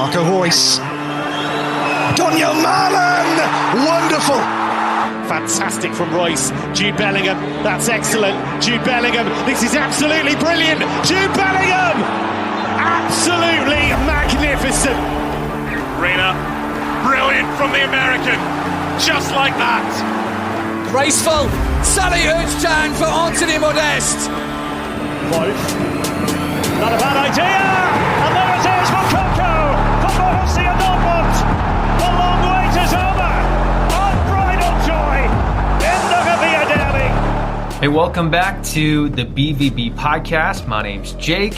Marco Reus. Daniel Malen! Wonderful! Fantastic from Royce. Jude Bellingham, that's excellent. Jude Bellingham, this is absolutely brilliant. Jude Bellingham! Absolutely magnificent. Reina, brilliant from the American. Just like that. Graceful. Sally Hooch turn for Anthony Modeste. Close. Not a bad idea. And there it is for Coco for Borussia Dortmund. The long wait is over. Unbridled joy in the Via Derby. Hey, welcome back to the BVB podcast. My name's Jake,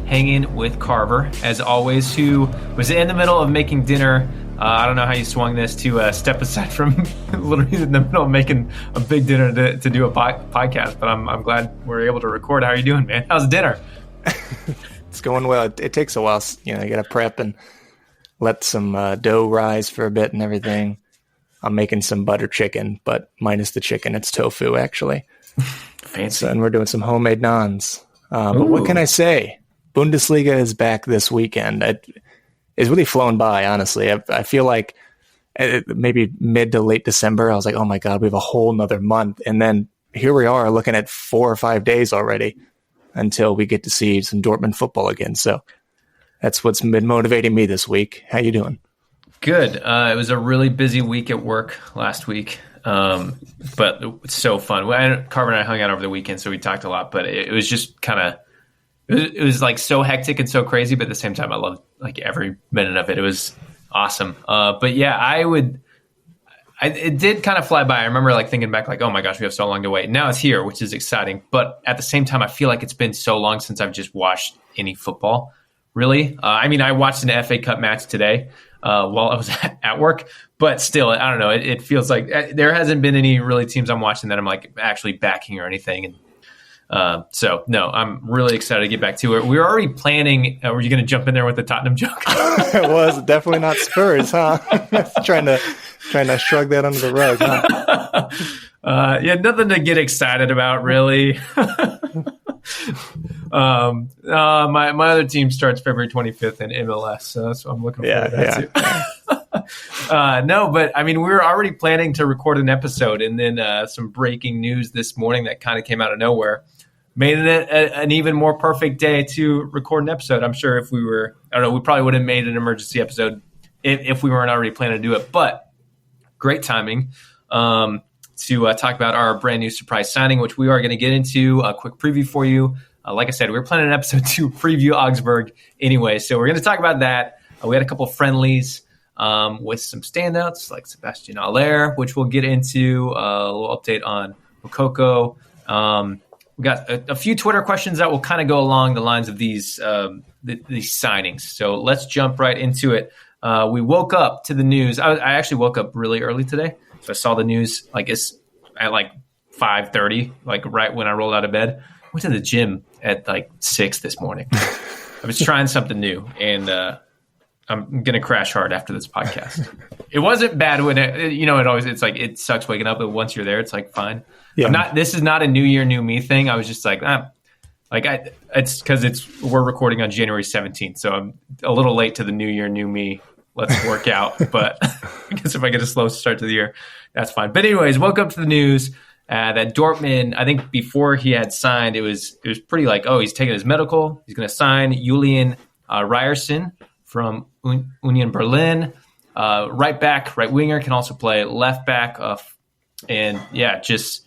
hanging with Carver, as always, who was in the middle of making dinner. I don't know how you swung this to step aside from literally in the middle of making a big dinner to do a podcast, but I'm glad we're able to record. How are you doing, man? How's dinner? It's going well. It takes a while. You got to prep and let some dough rise for a bit and everything. I'm making some butter chicken, but minus the chicken. It's tofu, actually. Fancy. And we're doing some homemade naans. But what can I say? Bundesliga is back this weekend. It's really flown by, honestly. I feel like maybe mid to late December, I was like, oh my God, we have a whole nother month. And then here we are looking at 4 or 5 days already until we get to see some Dortmund football again. So that's what's been motivating me this week. How you doing? Good. It was a really busy week at work last week, but it's so fun. Carver and I hung out over the weekend, so we talked a lot, but it was just kind of, it was like so hectic and so crazy, but at the same time, I loved like every minute of it. It was awesome. But yeah, it did kind of fly by. I remember like thinking back like, oh my gosh, we have so long to wait. Now it's here, which is exciting. But at the same time, I feel like it's been so long since I've just watched any football, really. I watched an FA Cup match today while I was at work, but still, I don't know. It feels like there hasn't been any really teams I'm watching that I'm like actually backing or anything. And so no, I'm really excited to get back to it. We were already planning. Were you going to jump in there with the Tottenham joke? It was definitely not Spurs, huh? trying to shrug that under the rug. Huh? Yeah, nothing to get excited about, really. My other team starts February 25th in MLS, so that's what I'm looking forward to that too. No, but we were already planning to record an episode, and then some breaking news this morning that kind of came out of nowhere made it an even more perfect day to record an episode. I'm sure if we were, we probably would have made an emergency episode if we weren't already planning to do it, but great timing to talk about our brand new surprise signing, which we are going to get into. A quick preview for you. Like I said, we were planning an episode to preview Augsburg anyway, so we're going to talk about that. We had a couple of friendlies with some standouts like Sebastian Aller, which we'll get into. A little update on Moukoko. We got a few Twitter questions that will kind of go along the lines of these signings. So let's jump right into it. We woke up to the news. I actually woke up really early today, so I saw the news it's at 5:30, right when I rolled out of bed. Went to the gym at 6 this morning. I was trying something new, and I'm gonna crash hard after this podcast. It wasn't bad when it sucks waking up, but once you're there, it's fine. Yeah. This is not a new year, new me thing. I was just it's because we're recording on January 17th, so I'm a little late to the new year, new me. Let's work out. But I guess if I get a slow start to the year, that's fine. But anyways, woke up to the news that Dortmund, I think before he had signed, it was pretty he's taking his medical. He's going to sign Julian Ryerson from Union Berlin. Right back, right winger, can also play left back. And yeah, just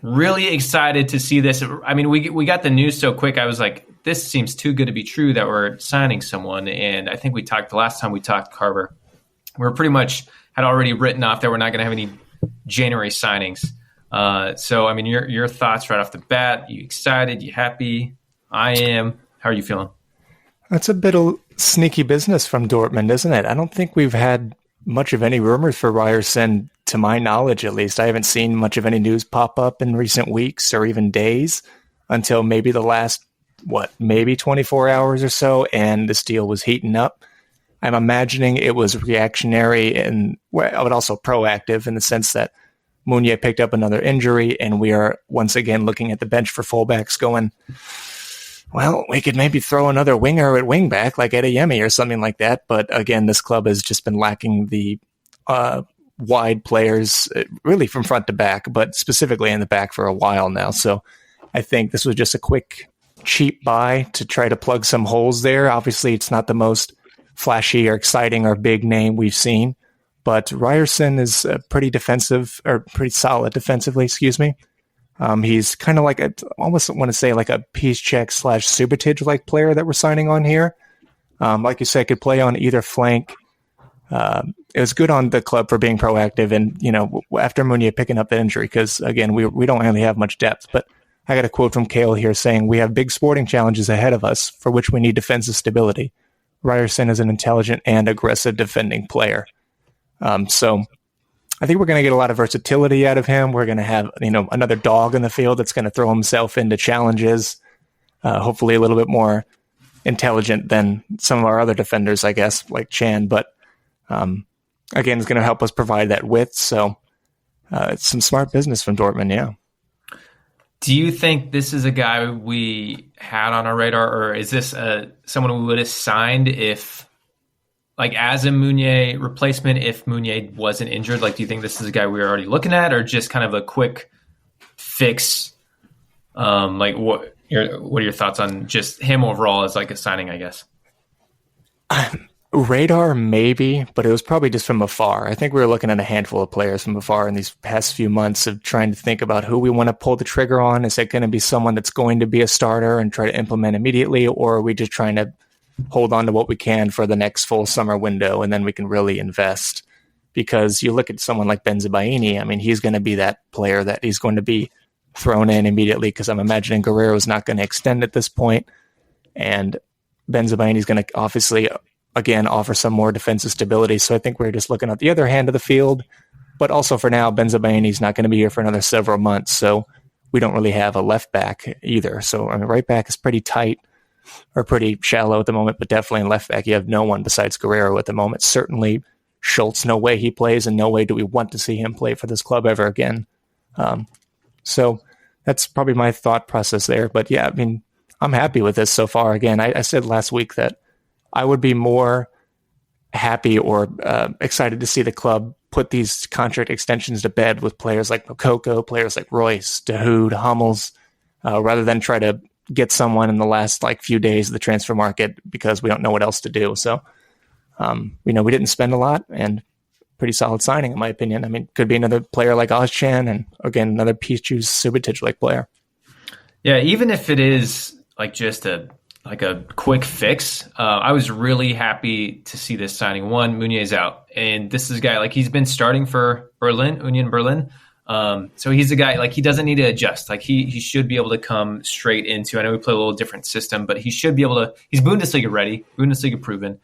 really excited to see this. We got the news so quick. I was like, this seems too good to be true that we're signing someone. And I think we talked the last time we talked, Carver, we pretty much had already written off that we're not going to have any January signings. So your thoughts right off the bat. You excited? You happy? I am. How are you feeling? That's a bit of sneaky business from Dortmund, isn't it? I don't think we've had much of any rumors for Ryerson, to my knowledge at least. I haven't seen much of any news pop up in recent weeks or even days until maybe the last, maybe 24 hours or so, and this deal was heating up. I'm imagining it was reactionary and but also proactive in the sense that Meunier picked up another injury, and we are once again looking at the bench for fullbacks going, well, we could maybe throw another winger at wingback like Adeyemi or something like that. But again, this club has just been lacking the wide players really from front to back, but specifically in the back for a while now. So I think this was just a quick, cheap buy to try to plug some holes there. Obviously, it's not the most flashy or exciting or big name we've seen, but Ryerson is pretty solid defensively, excuse me. He's kind of like almost want to say like a Passlack / Subotic like player that we're signing on here. Like you said, could play on either flank. It was good on the club for being proactive and, after Meunier picking up the injury, because again, we don't really have much depth, but I got a quote from Kehl here saying, "We have big sporting challenges ahead of us for which we need defensive stability. Ryerson is an intelligent and aggressive defending player." So I think we're going to get a lot of versatility out of him. We're going to have, another dog in the field that's going to throw himself into challenges, hopefully a little bit more intelligent than some of our other defenders, I guess, like Chan. But again, it's going to help us provide that width. So it's some smart business from Dortmund, yeah. Do you think this is a guy we had on our radar, or is this someone we would have signed if, like, as a Meunier replacement, if Meunier wasn't injured? Like, do you think this is a guy we were already looking at, or just kind of a quick fix? What are your thoughts on just him overall as like a signing, I guess? Radar, maybe, but it was probably just from afar. I think we were looking at a handful of players from afar in these past few months of trying to think about who we want to pull the trigger on. Is it going to be someone that's going to be a starter and try to implement immediately, or are we just trying to hold on to what we can for the next full summer window and then we can really invest? Because you look at someone like Bensebaini, I mean, he's going to be that player that he's going to be thrown in immediately, because I'm imagining Guerrero's not going to extend at this point, and Bensebaini's going to obviously again offer some more defensive stability. So I think we're just looking at the other hand of the field. But also for now, Bensebaini's not going to be here for another several months, so we don't really have a left back either. So right back is pretty tight or pretty shallow at the moment, but definitely in left back you have no one besides Guerrero at the moment. Certainly Schultz, no way he plays, and no way do we want to see him play for this club ever again. So that's probably my thought process there. But yeah, I mean, I'm happy with this so far. Again, I said last week that I would be more happy or excited to see the club put these contract extensions to bed with players like Moukoko, players like Royce, Dahoud, Hummels, rather than try to get someone in the last few days of the transfer market because we don't know what else to do. So, we didn't spend a lot, and pretty solid signing in my opinion. I mean, could be another player like Ozcan, and again, another Pichu Subotic player. Yeah, even if it is just a quick fix, I was really happy to see this signing. One, Meunier's out, and this is a guy he's been starting for Union Berlin. So he's a guy he doesn't need to adjust. He should be able to come straight into. I know we play a little different system, but he should be able to. He's Bundesliga ready, Bundesliga proven.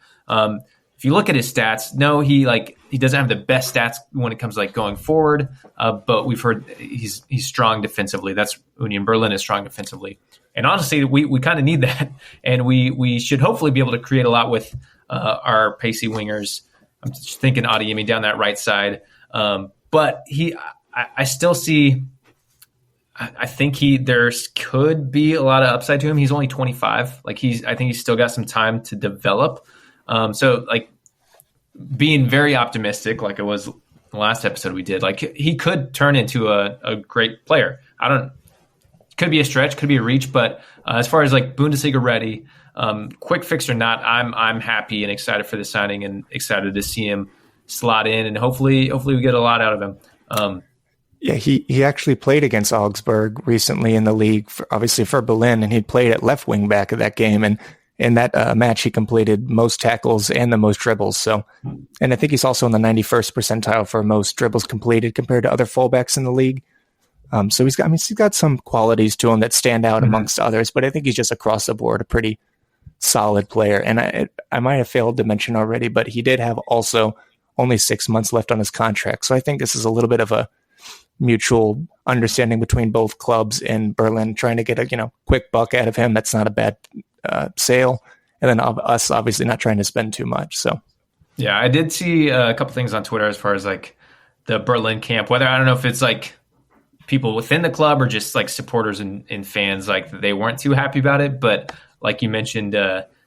If you look at his stats, no, he doesn't have the best stats when it comes to going forward. But we've heard he's strong defensively. That's Union Berlin is strong defensively. And honestly, we kind of need that, and we should hopefully be able to create a lot with our pacey wingers. I'm just thinking Adeyemi down that right side, but I still see. I think there could be a lot of upside to him. He's only 25. I think he's still got some time to develop. So being very optimistic, like it was the last episode we did, he could turn into a great player. Could be a stretch, could be a reach, but as far as Bundesliga ready, quick fix or not, I'm happy and excited for the signing and excited to see him slot in, and hopefully we get a lot out of him. Yeah, he actually played against Augsburg recently in the league, obviously for Berlin, and he played at left wing back of that game, and in that match he completed most tackles and the most dribbles. So, and I think he's also in the 91st percentile for most dribbles completed compared to other fullbacks in the league. So he's got some qualities to him that stand out amongst others, but I think he's just across the board a pretty solid player. And I might have failed to mention already, but he did have also only 6 months left on his contract. So I think this is a little bit of a mutual understanding between both clubs in Berlin, trying to get a quick buck out of him. That's not a bad sale. And then us obviously not trying to spend too much. So yeah, I did see a couple things on Twitter as far as the Berlin camp, whether I don't know if it's people within the club or just like supporters and fans, like they weren't too happy about it. But like you mentioned,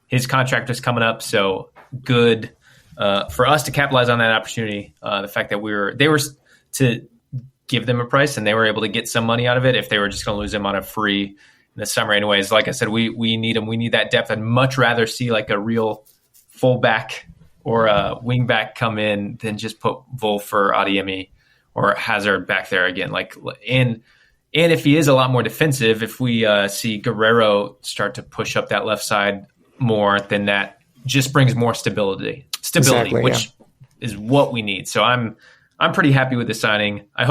his contract is coming up, so good for us to capitalize on that opportunity. The fact that they were to give them a price and they were able to get some money out of it if they were just going to lose him on a free in the summer anyways. Like I said, we need him. We need that depth. I'd much rather see like a real fullback or a wing back come in than just put Wolf or Adeyemi or Hazard back there again. And if he is a lot more defensive, if we see Guerrero start to push up that left side more, then that just brings more stability, Exactly, which is what we need. So I'm pretty happy with the signing. I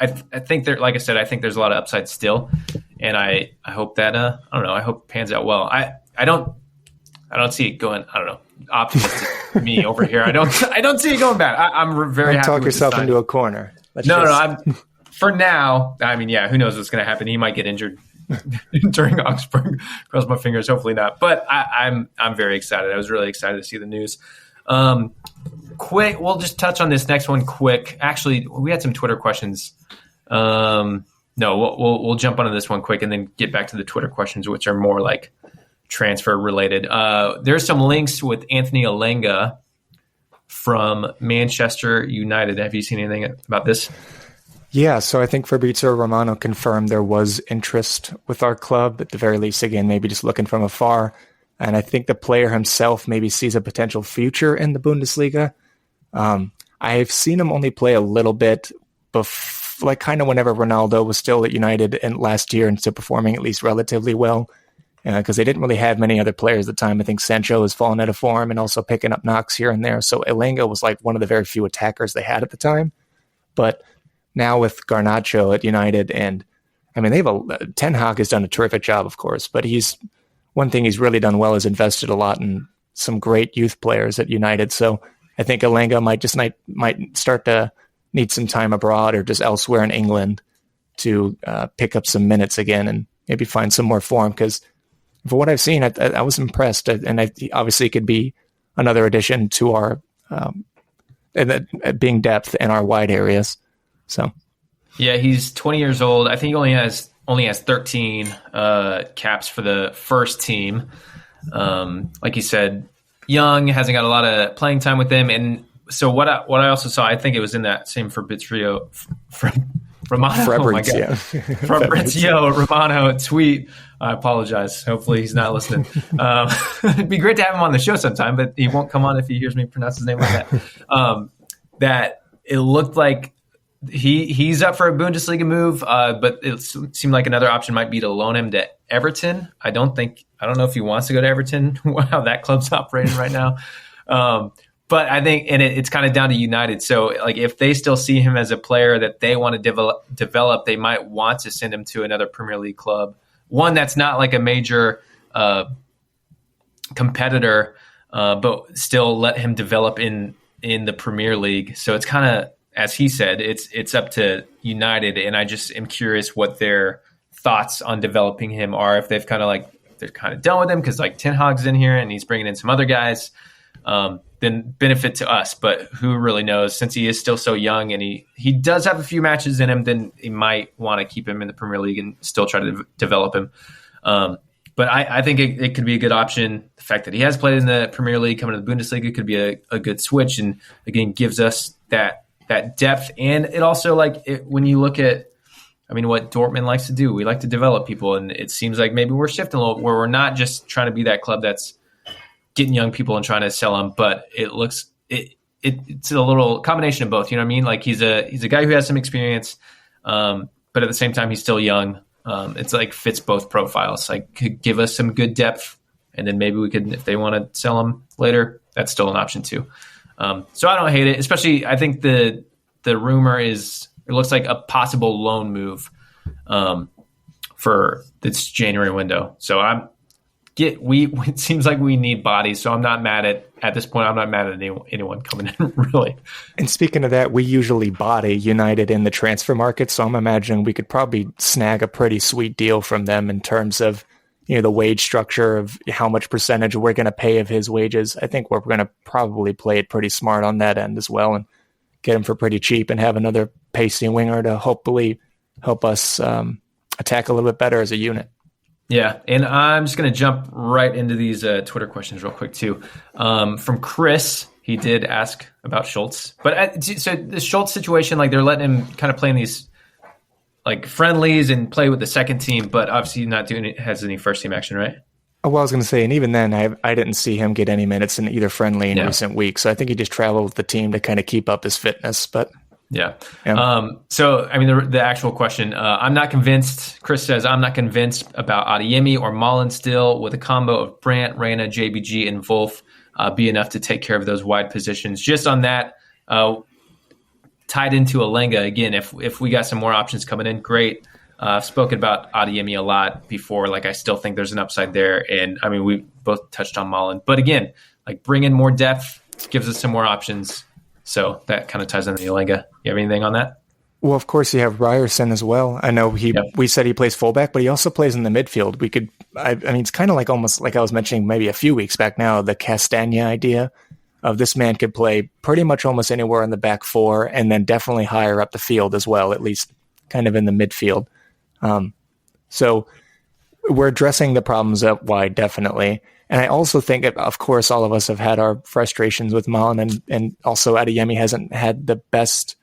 think there, like I said, I think there's a lot of upside still, and I hope that I don't know. I hope it pans out well. I don't see it going. I don't know. Optimistic me over here. I don't see it going bad. I'm very happy. Talk with yourself into a corner. No. For now. I mean, yeah. Who knows what's going to happen? He might get injured during Augsburg. Cross my fingers. Hopefully not. But I'm very excited. I was really excited to see the news. Quick, we'll just touch on this next one quick. Actually, we had some Twitter questions. No, we'll jump onto this one quick and then get back to the Twitter questions, which are more like transfer related. There's some links with Anthony Alenga from Manchester United. Have you seen anything about this? Yeah, so I think Fabrizio Romano confirmed there was interest with our club, at the very least, again, maybe just looking from afar. And I think the player himself maybe sees a potential future in the Bundesliga. I've seen him only play a little bit, like kind of whenever Ronaldo was still at United and last year and still performing at least relatively well, because they didn't really have many other players at the time. I think Sancho has fallen out of form and also picking up knocks here and there. So Elanga was like one of the very few attackers they had at the time. But now with Garnacho at United, and I mean, Ten Hag has done a terrific job, of course, but one thing he's really done well is invested a lot in some great youth players at United. So I think Elanga might start to need some time abroad or just elsewhere in England to pick up some minutes again and maybe find some more form. Because for what I've seen, I was impressed, and obviously could be another addition to our being depth in our wide areas. So yeah, he's 20 years old. I think he only has 13 caps for the first team. Like you said, young, hasn't got a lot of playing time with them. And so what I also saw, I think it was in that same Fabrizio Romano. Fabrizio Romano tweet. I apologize. Hopefully he's not listening. It'd be great to have him on the show sometime, but he won't come on if he hears me pronounce his name like that. That it looked like he's up for a Bundesliga move, but it seemed like another option might be to loan him to Everton. I don't know if he wants to go to Everton, how that club's operating right now. But I think, and it's kind of down to United. So like if they still see him as a player that they want to develop, they might want to send him to another Premier League club. One that's not like a major competitor, but still let him develop in the Premier League. So it's kind of, as he said, it's up to United, and I just am curious what their thoughts on developing him are. If they're kind of done with him because like Ten Hag's in here and he's bringing in some other guys, then benefit to us. But who really knows? Since he is still so young and he does have a few matches in him, then he might want to keep him in the Premier League and still try to develop him. But I think it could be a good option. The fact that he has played in the Premier League, coming to the Bundesliga could be a good switch, and again gives us that depth. And it also when you look at, I mean, what Dortmund likes to do, we like to develop people, and it seems like maybe we're shifting a little, where we're not just trying to be that club that's getting young people and trying to sell them, but it's a little combination of both. You know what I mean? Like he's a guy who has some experience, but at the same time he's still young. It's like fits both profiles. Like could give us some good depth, and then maybe we could, if they want to sell him later, that's still an option too. So I don't hate it. Especially, I think the rumor is it looks like a possible loan move for this January window. So it seems like we need bodies. So I'm not mad at this point. I'm not mad at anyone coming in really. And speaking of that, we usually body United in the transfer market. So I'm imagining we could probably snag a pretty sweet deal from them in terms of, the wage structure of how much percentage we're going to pay of his wages. I think we're going to probably play it pretty smart on that end as well and get him for pretty cheap and have another pacey winger to hopefully help us attack a little bit better as a unit. Yeah, and I'm just going to jump right into these Twitter questions real quick, too. From Chris, he did ask about Schultz. But so the Schultz situation, like they're letting him kind of play in these like friendlies and play with the second team, but obviously not has any first team action, right? Well, I was going to say, and even then, I didn't see him get any minutes in either friendly in recent weeks. So I think he just traveled with the team to kind of keep up his fitness. But yeah. So, I mean, the actual question, I'm not convinced. Chris says, I'm not convinced about Adeyemi or Mullen still. With a combo of Brandt, Reyna, JBG, and Wolf be enough to take care of those wide positions. Just on that, tied into Alenga, again, if we got some more options coming in, great. I've spoken about Adeyemi a lot before. Like, I still think there's an upside there. And, I mean, we both touched on Mullen. But, again, like bring in more depth, gives us some more options. So that kind of ties into the Alenga. You have anything on that? Well, of course, you have Ryerson as well. I know we said he plays fullback, but he also plays in the midfield. I mean, it's kind of like almost like I was mentioning maybe a few weeks back now, the Castagna idea of this man could play pretty much almost anywhere in the back four and then definitely higher up the field as well, at least kind of in the midfield. So we're addressing the problems up wide, definitely. And I also think, of course, all of us have had our frustrations with Mullen, and also Adeyemi hasn't had the best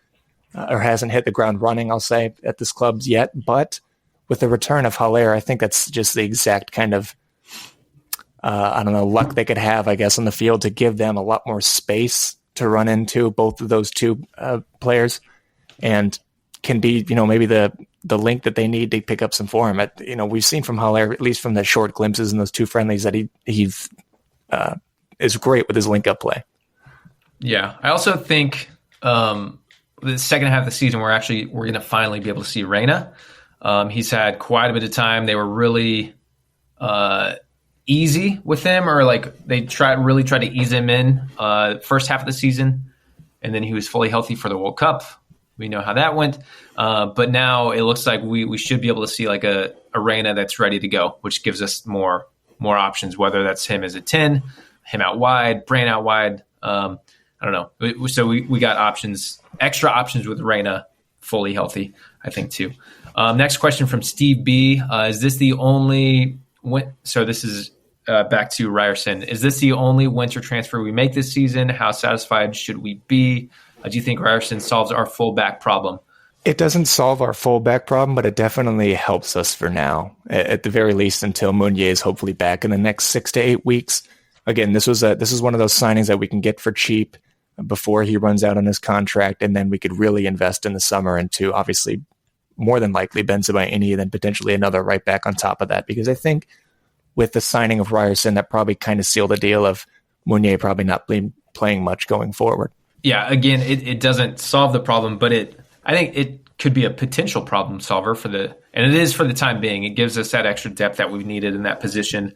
or hasn't hit the ground running, I'll say, at this club yet. But with the return of Haller, I think that's just the exact kind of, luck they could have, I guess, on the field to give them a lot more space to run into, both of those two players, and can be, maybe the link that they need to pick up some form. We've seen from Haller, at least from the short glimpses in those two friendlies, that he is great with his link-up play. Yeah, I also think the second half of the season, we're going to finally be able to see Reyna. He's had quite a bit of time. They were really easy with him, or like they really tried to ease him in first half of the season, and then he was fully healthy for the World Cup. We know how that went. But now it looks like we should be able to see like a Reyna that's ready to go, which gives us more options, whether that's him as a 10, him out wide, Brandt out wide. I don't know. So we got options, extra options with Reyna fully healthy, I think, too. Next question from Steve B. Is this the only so this is back to Ryerson. Is this the only winter transfer we make this season? How satisfied should we be? Do you think Ryerson solves our fullback problem? It doesn't solve our fullback problem, but it definitely helps us for now, at the very least, until Meunier is hopefully back in the next 6 to 8 weeks. Again, this is one of those signings that we can get for cheap before he runs out on his contract, and then we could really invest in the summer into, obviously, more than likely Bensebaini, and then potentially another right back on top of that. Because I think with the signing of Ryerson, that probably kind of sealed the deal of Meunier probably not playing much going forward. Yeah, again, it doesn't solve the problem, but I think it could be a potential problem solver and it is for the time being. It gives us that extra depth that we've needed in that position.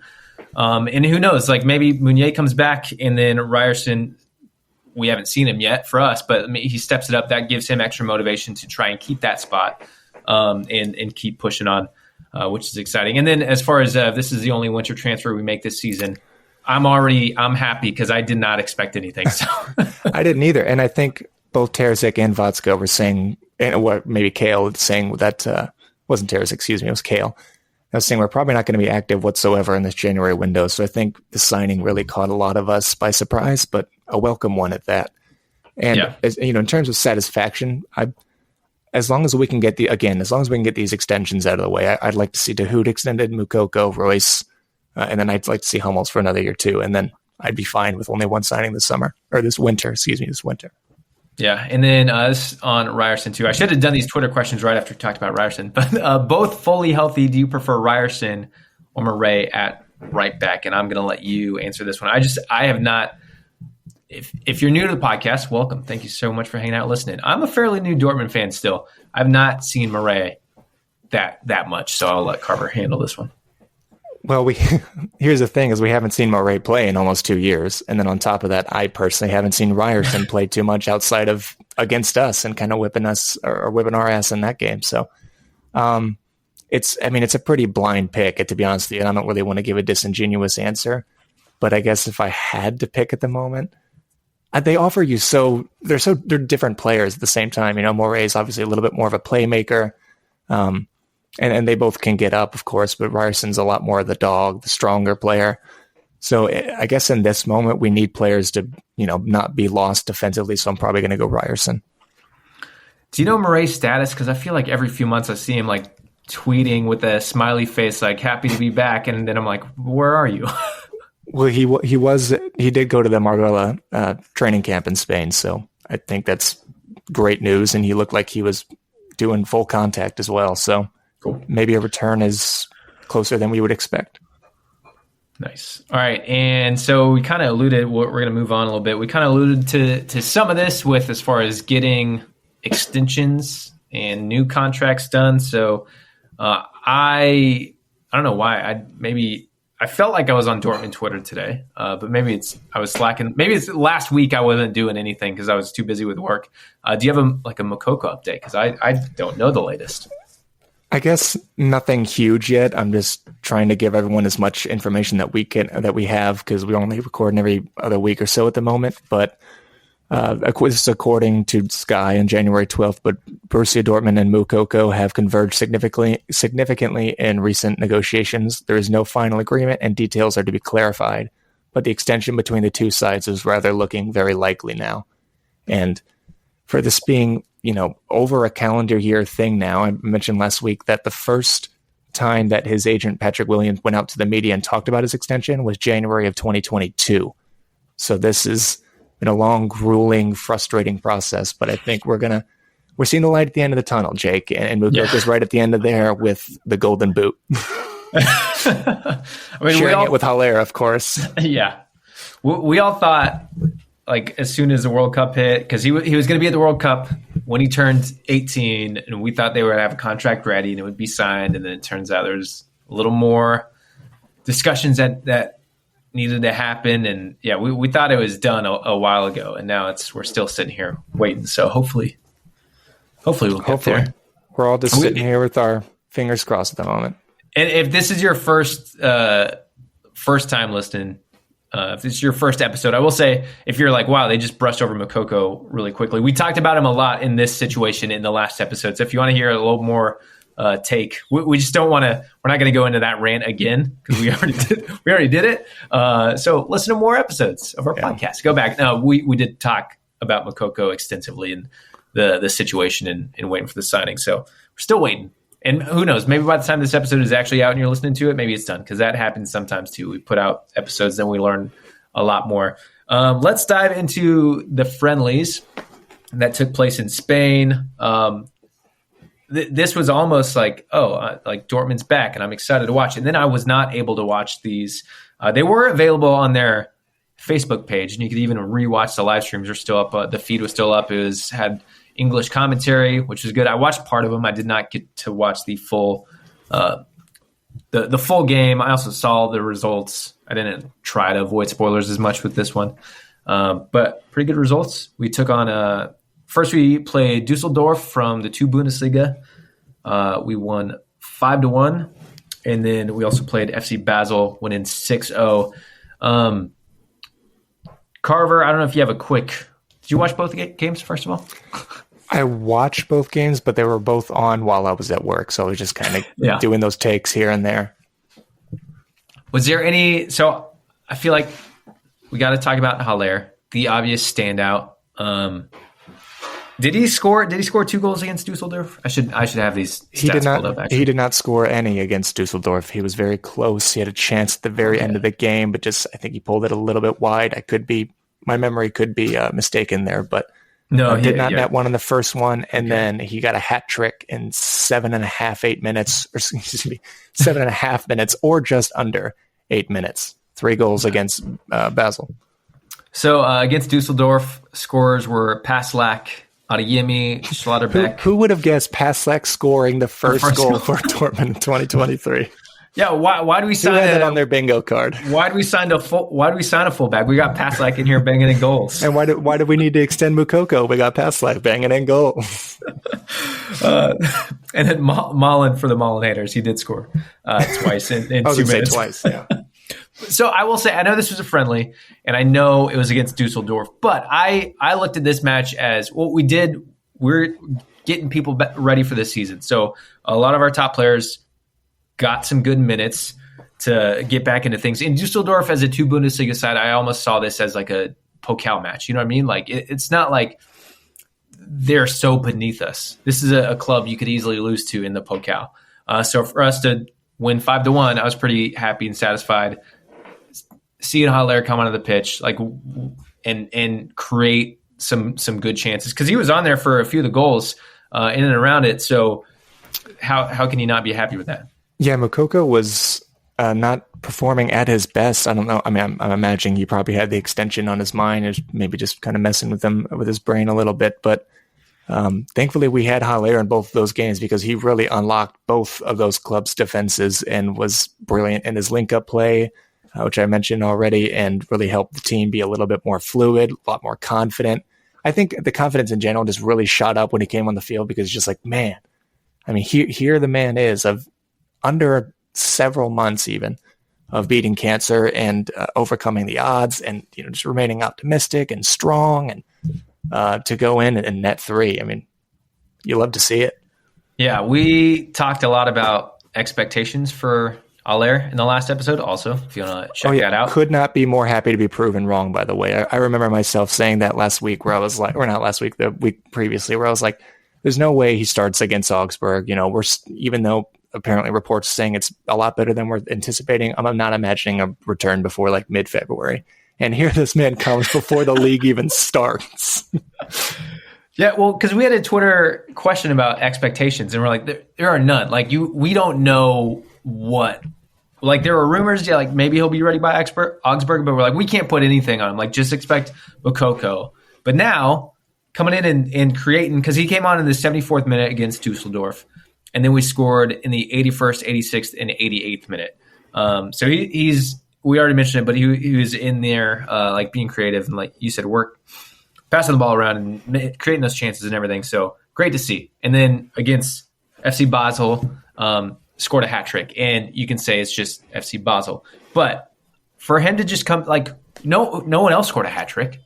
And who knows, like maybe Meunier comes back and then Ryerson, we haven't seen him yet for us, but he steps it up. That gives him extra motivation to try and keep that spot and keep pushing on, which is exciting. And then as far as this is the only winter transfer we make this season, I'm happy because I did not expect anything. So I didn't either. And I think both Terzic and Vatska were saying, and what maybe Kehl saying that wasn't Terzic, excuse me, it was Kehl. I was saying we're probably not going to be active whatsoever in this January window. So I think the signing really caught a lot of us by surprise, but a welcome one at that. And in terms of satisfaction, as long as we can get these extensions out of the way, I'd like to see Dahoud extended, Moukoko, Royce. And then I'd like to see Hummels for another year too. And then I'd be fine with only one signing this winter. Yeah. And then this on Ryerson too. I should have done these Twitter questions right after we talked about Ryerson, but both fully healthy. Do you prefer Ryerson or Murray at right back? And I'm going to let you answer this one. I have not, if you're new to the podcast, welcome. Thank you so much for hanging out and listening. I'm a fairly new Dortmund fan still. I've not seen Murray that much. So I'll let Carver handle this one. Well, here's the thing is we haven't seen Murray play in almost 2 years. And then on top of that, I personally haven't seen Ryerson play too much outside of against us and kind of whipping our ass in that game. So it's a pretty blind pick, to be honest with you. And I don't really want to give a disingenuous answer. But I guess if I had to pick at the moment, they offer you they're different players at the same time. Murray is obviously a little bit more of a playmaker. And they both can get up, of course, but Ryerson's a lot more the dog, the stronger player. So I guess in this moment, we need players to, not be lost defensively. So I'm probably going to go Ryerson. Do you know Murray's status? Because I feel like every few months I see him like tweeting with a smiley face, like happy to be back. And then I'm like, where are you? Well, he did go to the Marbella training camp in Spain. So I think that's great news. And he looked like he was doing full contact as well. So cool. Maybe a return is closer than we would expect. Nice. All right. And so we kind of alluded, we're going to move on a little bit. We kind of alluded to some of this with as far as getting extensions and new contracts done. So I don't know why. I felt like I was on Dortmund Twitter today, but maybe I was slacking. Maybe it's last week I wasn't doing anything because I was too busy with work. Do you have a Moukoko update? Because I don't know the latest. I guess nothing huge yet. I'm just trying to give everyone as much information that we have because we only record every other week or so at the moment. But this is according to Sky on January 12th. But Borussia Dortmund and Moukoko have converged significantly in recent negotiations. There is no final agreement, and details are to be clarified. But the extension between the two sides is rather looking very likely now. And for this being over a calendar year thing now. I mentioned last week that the first time that his agent, Patrick Williams, went out to the media and talked about his extension was January of 2022. So this has been a long, grueling, frustrating process, but I think we're seeing the light at the end of the tunnel, Jake, and Moukoko's right at the end of there with the golden boot. Sharing it with Haller, of course. Yeah. We all thought, like, as soon as the World Cup hit, because he was going to be at the World Cup when he turned 18, and we thought they would have a contract ready and it would be signed, and then it turns out there's a little more discussions that needed to happen, and yeah, we thought it was done a while ago, and now we're still sitting here waiting. So hopefully we'll get there. We're all just sitting here with our fingers crossed at the moment. And if this is your first time listening. If this is your first episode, I will say, if you're like, wow, they just brushed over Moukoko really quickly. We talked about him a lot in this situation in the last episode. So if you want to hear a little more take, we just don't want to, we're not going to go into that rant again because we already did it. So listen to more episodes of our podcast. Go back. No, we did talk about Moukoko extensively and the situation and waiting for the signing. So we're still waiting. And who knows, maybe by the time this episode is actually out and you're listening to it, maybe it's done, because that happens sometimes too. We put out episodes, then we learn a lot more. Let's dive into the friendlies that took place in Spain. This was almost like, like Dortmund's back, and I'm excited to watch it. And then I was not able to watch these. They were available on their Facebook page, and you could even rewatch the live streams. Are still up. The feed was still up. It had English commentary, which was good. I watched part of them. I did not get to watch the full the full game. I also saw the results. I didn't try to avoid spoilers as much with this one, but pretty good results. We took on first we played Dusseldorf from the 2 Bundesliga. We won 5-1, and then we also played FC Basel, went in 6-0. Carver, I don't know if you have a quick. Did you watch both games first of all? I watched both games, but they were both on while I was at work. So I was just kind of doing those takes here and there. Was there any... So I feel like we got to talk about Haller, the obvious standout. Did he score 2 goals against Dusseldorf? I should have these stats pulled up, actually. He did not score any against Dusseldorf. He was very close. He had a chance at the very end of the game, but I think he pulled it a little bit wide. My memory could be mistaken there, but no, did not net one in the first one, and then he got a hat trick in 7.5 minutes, or just under 8 minutes. 3 goals against Basel. So against Dusseldorf, scorers were Passlack, Adeyemi, Schlotterbeck. Who would have guessed Passlack scoring the first goal for Dortmund in 2023? Yeah, why do we sign that on their bingo card? Why do we sign a fullback? We got Passlack in here banging in goals. And why do we need to extend Moukoko? We got Passlack banging in goals. And then Mullen for the Mullinators, he did score twice in 2 minutes. I was going to say twice, yeah. So I will say, I know this was a friendly, and I know it was against Dusseldorf, but I looked at this match as, well, we did we're getting people ready for this season. So a lot of our top players got some good minutes to get back into things. In Dusseldorf, as a 2 Bundesliga side, I almost saw this as like a Pokal match. You know what I mean? Like it's not like they're so beneath us. This is a club you could easily lose to in the Pokal. So for us to win 5-1, I was pretty happy and satisfied. Seeing Haller come onto the pitch, like, and create some good chances, because he was on there for a few of the goals in and around it. So how can you not be happy with that? Yeah, Moukoko was not performing at his best. I don't know. I mean, I'm imagining he probably had the extension on his mind, and maybe just kind of messing with his brain a little bit. But thankfully, we had Haller in both of those games, because he really unlocked both of those clubs' defenses and was brilliant in his link-up play, which I mentioned already, and really helped the team be a little bit more fluid, a lot more confident. I think the confidence in general just really shot up when he came on the field, because it's just like, man, I mean, here the man is, of under several months even, of beating cancer and overcoming the odds, and just remaining optimistic and strong, and to go in and net 3. I mean, you love to see it. Yeah, we talked a lot about expectations for Haller in the last episode also, if you want to check that out. Could not be more happy to be proven wrong, by the way. I remember myself saying that last week, where I was like, or not last week, the week previously, where I was like, there's no way he starts against Augsburg. We're, even though apparently reports saying it's a lot better than we're anticipating, I'm not imagining a return before like mid-February. And here this man comes before the league even starts. Yeah, well, because we had a Twitter question about expectations, and we're like, there are none. Like, we don't know what. Like, there were rumors, yeah, like maybe he'll be ready by Augsburg, but we're like, we can't put anything on him. Like, just expect Moukoko. But now, coming in and creating, because he came on in the 74th minute against Dusseldorf, and then we scored in the 81st, 86th, and 88th minute. So he's, we already mentioned it, but he was in there, like, being creative and, like you said, passing the ball around and creating those chances and everything. So great to see. And then against FC Basel, scored a hat trick, and you can say it's just FC Basel, but for him to just come, like, no one else scored a hat trick.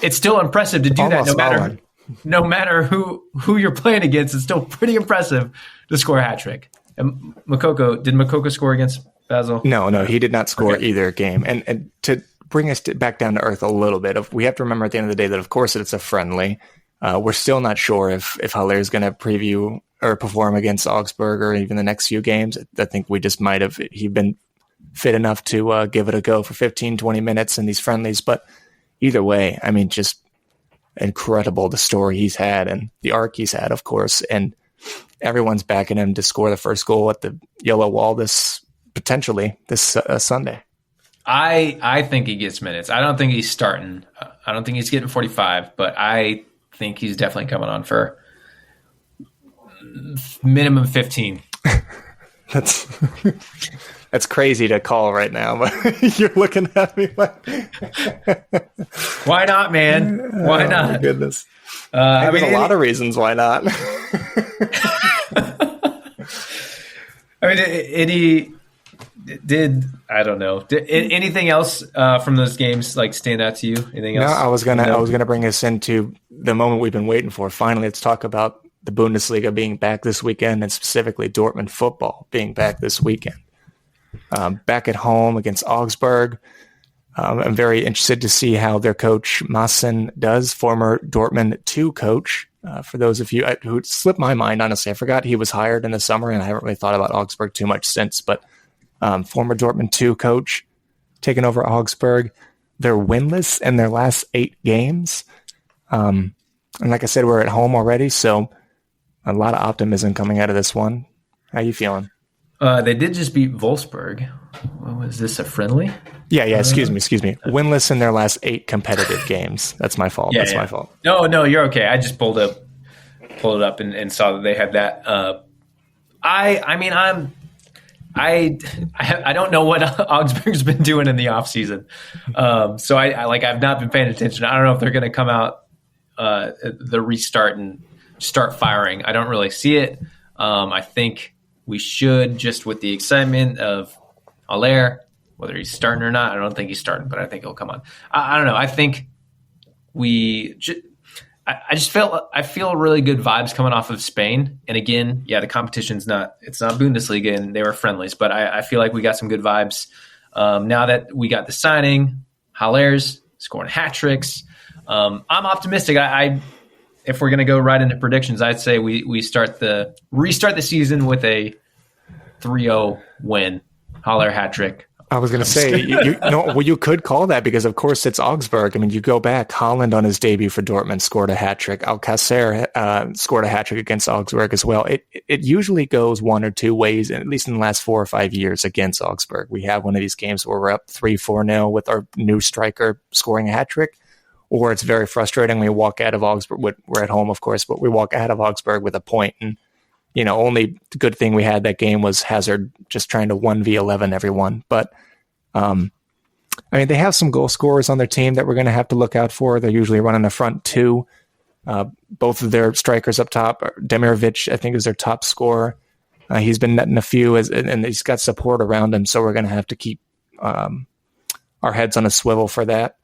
It's still impressive to do that. No matter who you're playing against, it's still pretty impressive to score a hat trick. And did Moukoko score against Basel? No, he did not score either game. And to bring us back down to earth a little bit, we have to remember at the end of the day that, of course, it's a friendly. We're still not sure if Haller is going to preview or perform against Augsburg or even the next few games. I think we just might have, he'd been fit enough to give it a go for 15, 20 minutes in these friendlies. But either way, I mean, just incredible, the story he's had and the arc he's had, of course. And everyone's backing him to score the first goal at the yellow wall potentially this Sunday. I think he gets minutes. I don't think he's starting. I don't think he's getting 45, but I think he's definitely coming on for minimum 15. That's crazy to call right now, but you're looking at me like, why not, man? Why not? Oh my goodness. There's a lot of reasons why not. I mean, I don't know. Did anything else from those games like stand out to you? Anything else? No, I was gonna bring us into the moment we've been waiting for. Finally, let's talk about the Bundesliga being back this weekend, and specifically Dortmund football being back this weekend. Back at home against Augsburg. I'm very interested to see how their coach Maassen does, former Dortmund 2 coach. For those of you who slipped my mind, honestly, I forgot he was hired in the summer, and I haven't really thought about Augsburg too much since. But former Dortmund 2 coach taking over Augsburg. They're winless in their last 8 games. And like I said, we're at home already, so a lot of optimism coming out of this one. How you feeling? They did just beat Wolfsburg. What was this, a friendly? Yeah. Excuse me. Winless in their last 8 competitive games. That's my fault. My fault. No, you're okay. I just pulled it up and saw that they had that. I don't know what Augsburg's been doing in the off season. So I've not been paying attention. I don't know if they're going to come out the restart and start firing. I don't really see it. I think we should, just with the excitement of Haller, whether he's starting or not. I don't think he's starting, but I think he'll come on. I don't know. I think I feel really good vibes coming off of Spain. And again, the competition's it's not Bundesliga and they were friendlies, but I feel like we got some good vibes. Now that we got the signing, Haller's scoring hat tricks. I'm optimistic. If we're going to go right into predictions, I'd say we restart the season with a 3-0 win. Haller hat trick. I was going to say, you could call that because, of course, it's Augsburg. I mean, you go back, Haaland on his debut for Dortmund scored a hat trick. Alcacer scored a hat trick against Augsburg as well. It usually goes one or two ways, at least in the last 4 or 5 years against Augsburg. We have one of these games where we're up 3-4-0 with our new striker scoring a hat trick, or it's very frustrating. We walk out of Augsburg. We're at home, of course, but we walk out of Augsburg with a point. And, only good thing we had that game was Hazard just trying to 1v11 everyone. But, they have some goal scorers on their team that we're going to have to look out for. They're usually running the front two. Both of their strikers up top, Demirovic, I think, is their top scorer. He's been netting a few, and he's got support around him, so we're going to have to keep our heads on a swivel for that.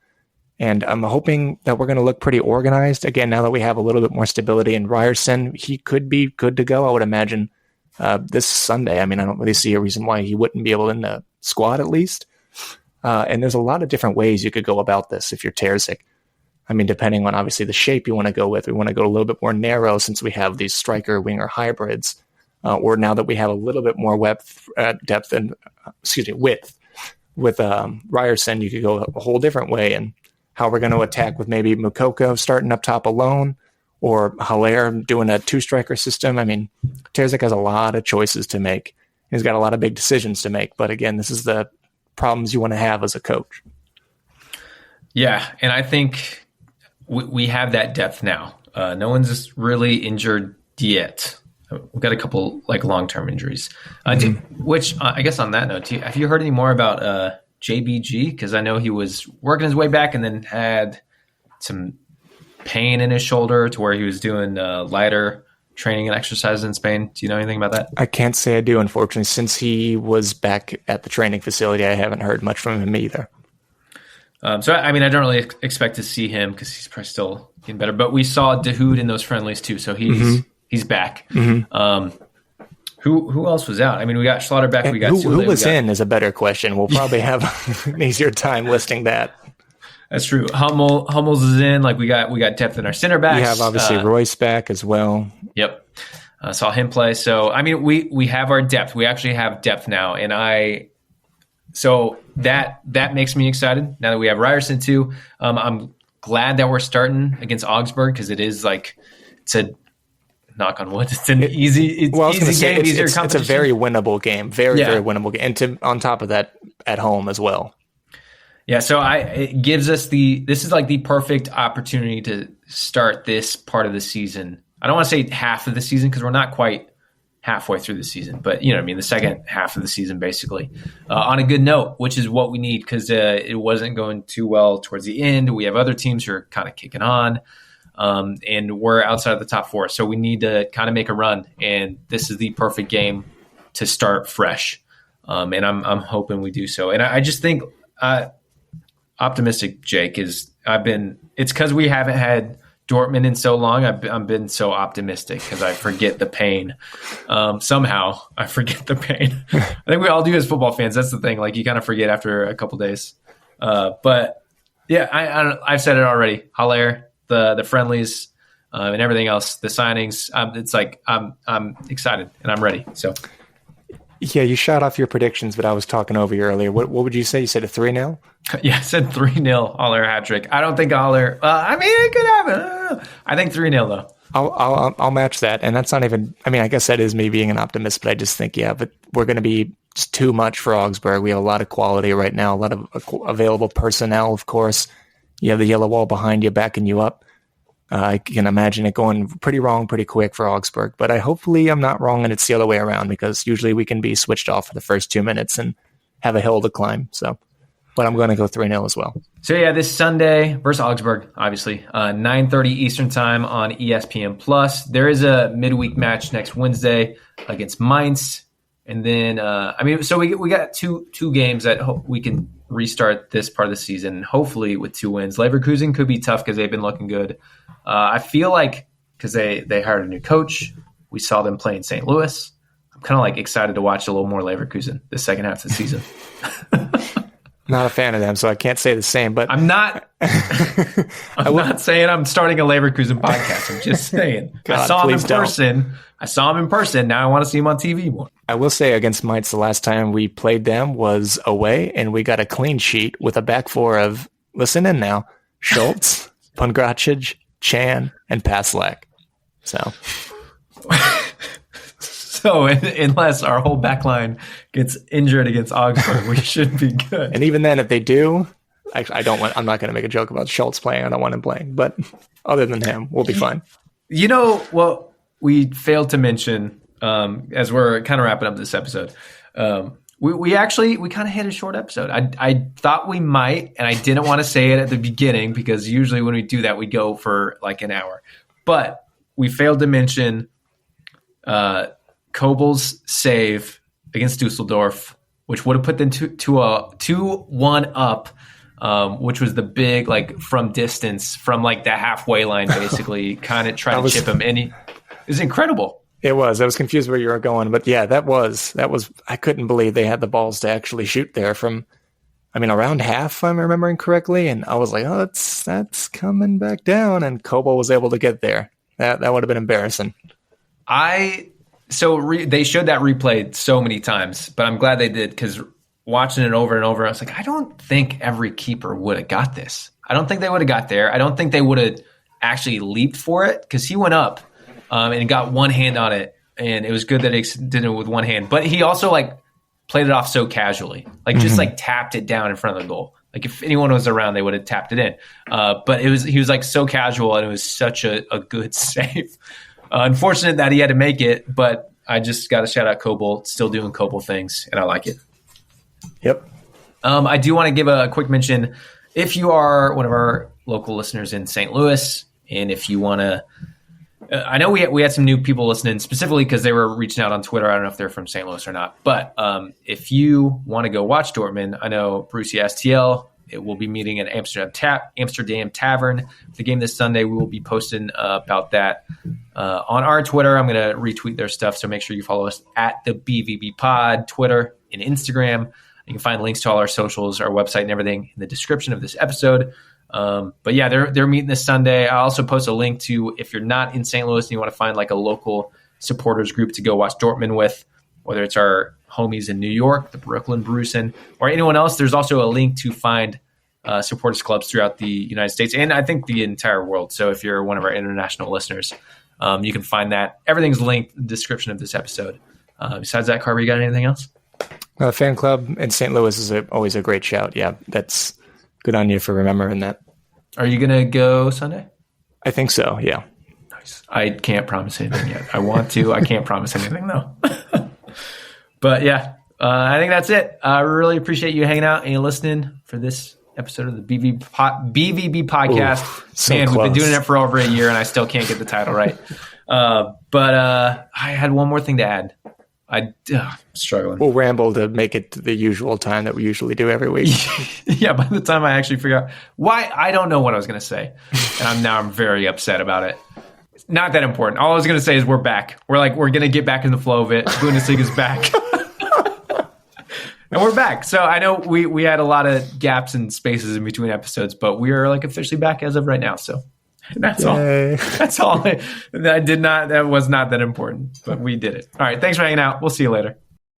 And I'm hoping that we're going to look pretty organized. Again, now that we have a little bit more stability in Ryerson, he could be good to go, I would imagine, this Sunday. I don't really see a reason why he wouldn't be able in the squad at least. And there's a lot of different ways you could go about this if you're Terzic. Depending on obviously the shape you want to go with. We want to go a little bit more narrow since we have these striker-winger hybrids. Or now that we have a little bit more width with Ryerson, you could go a whole different way and how we're going to attack with maybe Moukoko starting up top alone or Haller doing a two-striker system. Terzic has a lot of choices to make. He's got a lot of big decisions to make. But again, this is the problems you want to have as a coach. Yeah, and I think we have that depth now. No one's really injured yet. We've got a couple long-term injuries. Which I guess on that note, have you heard any more about JBG? Because I know he was working his way back and then had some pain in his shoulder to where he was doing lighter training and exercise in Spain. Do you know anything about that? I can't say I do, unfortunately. Since he was back at the training facility, I haven't heard much from him either. So, I don't really expect to see him because he's probably still getting better. But we saw Dahoud in those friendlies too, so he's back. Mm-hmm. Who else was out? We got Schlotterbeck. We got who was in is a better question. We'll probably have an easier time listing that. That's true. Hummels is in. We got depth in our center backs. We have obviously Royce back as well. Yep, saw him play. So we have our depth. We actually have depth now, and so that makes me excited. Now that we have Ryerson too, I'm glad that we're starting against Augsburg because it is it's a knock on wood. It's an easy game, easier competition. It's a very winnable game, very winnable game, and on top of that, at home as well. Yeah, so it gives us this is the perfect opportunity to start this part of the season. I don't want to say half of the season because we're not quite halfway through the season, but the second half of the season basically on a good note, which is what we need because it wasn't going too well towards the end. We have other teams who are kind of kicking on, and we're outside of the top four, so we need to kind of make a run. And this is the perfect game to start fresh, and I'm hoping we do so. And I just think. Optimistic, Jake, it's because we haven't had Dortmund in so long. I've been so optimistic because I forget the pain. Somehow I forget the pain. I think we all do as football fans. That's the thing. You kind of forget after a couple days. But yeah, I've said it already. Haller, the friendlies, and everything else, the signings. I'm excited and I'm ready. So. Yeah, you shot off your predictions, but I was talking over you earlier. What would you say? You said a 3-0? Yeah, I said 3-0 Haller hat trick. I don't think Haller. It could happen. I think 3-0 though. I'll match that, and that's not even. I guess that is me being an optimist, but I just think but we're going to be just too much for Augsburg. We have a lot of quality right now, a lot of available personnel. Of course, you have the yellow wall behind you, backing you up. I can imagine it going pretty wrong pretty quick for Augsburg, but hopefully I'm not wrong and it's the other way around because usually we can be switched off for the first 2 minutes and have a hill to climb. So, but I'm going to go 3-0 as well. So yeah, this Sunday versus Augsburg, obviously, 9:30 Eastern time on ESPN+. There is a midweek match next Wednesday against Mainz. And then, so we got two games that we can restart this part of the season, hopefully with 2 wins. Leverkusen could be tough because they've been looking good. I feel like because they hired a new coach, we saw them play in St. Louis. I'm kind of like excited to watch a little more Leverkusen the second half of the season. Not a fan of them, so I can't say the same. But I'm not. I'm not saying I'm starting a Leverkusen podcast. I'm just saying God, I saw him in don't. person. I saw him in person. Now I want to see him on TV more. I will say against Mainz, the last time we played them was away, and we got a clean sheet with a back four of, listen in now, Schultz, Pongracic, Chan, and Passlack. So unless our whole back line gets injured against Augsburg, we should be good. And even then, if they do, I'm not going to make a joke about Schultz playing. I don't want him playing. But other than him, we'll be fine. You know what we failed to mention as we're kind of wrapping up this episode? We kind of hit a short episode. I thought we might, and I didn't want to say it at the beginning because usually when we do that, we go for like an hour. But we failed to mention Kobel's save against Dusseldorf, which would have put them to a 2-1 up, which was the big, like, from distance, from like the halfway line, basically, kind of trying to chip him. And it was incredible. It was. I was confused where you were going, but yeah, that was. I couldn't believe they had the balls to actually shoot there from, around half, if I'm remembering correctly. And I was like, oh, that's coming back down. And Kobel was able to get there. That would have been embarrassing. They showed that replay so many times, but I'm glad they did because watching it over and over, I was like, I don't think every keeper would have got this. I don't think they would have got there. I don't think they would have actually leaped for it because he went up and got one hand on it, and it was good that he did it with one hand. But he also played it off so casually, just tapped it down in front of the goal. Like if anyone was around, they would have tapped it in. But he was so casual, and it was such a good save. Unfortunate that he had to make it, but I just got to shout out Kobel, still doing Kobel things, and I like it. Yep. I do want to give a quick mention. If you are one of our local listeners in St. Louis, and if you want to, I know we had some new people listening specifically because they were reaching out on Twitter. I don't know if they're from St. Louis or not, but if you want to go watch Dortmund, I know Brucey STL. It will be meeting at Amsterdam Tavern. The game this Sunday, we will be posting about that on our Twitter. I'm going to retweet their stuff, so make sure you follow us at the BVB Pod, Twitter and Instagram. You can find links to all our socials, our website, and everything in the description of this episode. But yeah, they're meeting this Sunday. I also post a link to, if you're not in St. Louis and you want to find a local supporters group to go watch Dortmund with, whether it's our homies in New York, the Brooklyn Brucin, or anyone else. There's also a link to find supporters clubs throughout the United States and I think the entire world. So if you're one of our international listeners, you can find that. Everything's linked in the description of this episode. Besides that, Carver, you got anything else? Fan club in St. Louis is always a great shout. Yeah, that's good on you for remembering that. Are you going to go Sunday? I think so, yeah. Nice. I can't promise anything yet. I want to. I can't promise anything, though. But yeah, I think that's it. I really appreciate you hanging out and listening for this episode of the BVB podcast. Ooh, so Man, close. We've been doing it for over a year, and I still can't get the title right. But I had one more thing to add. I'm struggling. We'll ramble to make it to the usual time that we usually do every week. Yeah, by the time I actually figure out why, I don't know what I was going to say. And I'm very upset about it. It's not that important. All I was going to say is we're back. We're going to get back in the flow of it. Bundesliga's back. And we're back. So I know we had a lot of gaps and spaces in between episodes, but we are officially back as of right now. So that's Yay. all. That's all. That was not that important, but we did it. All right. Thanks for hanging out. We'll see you later.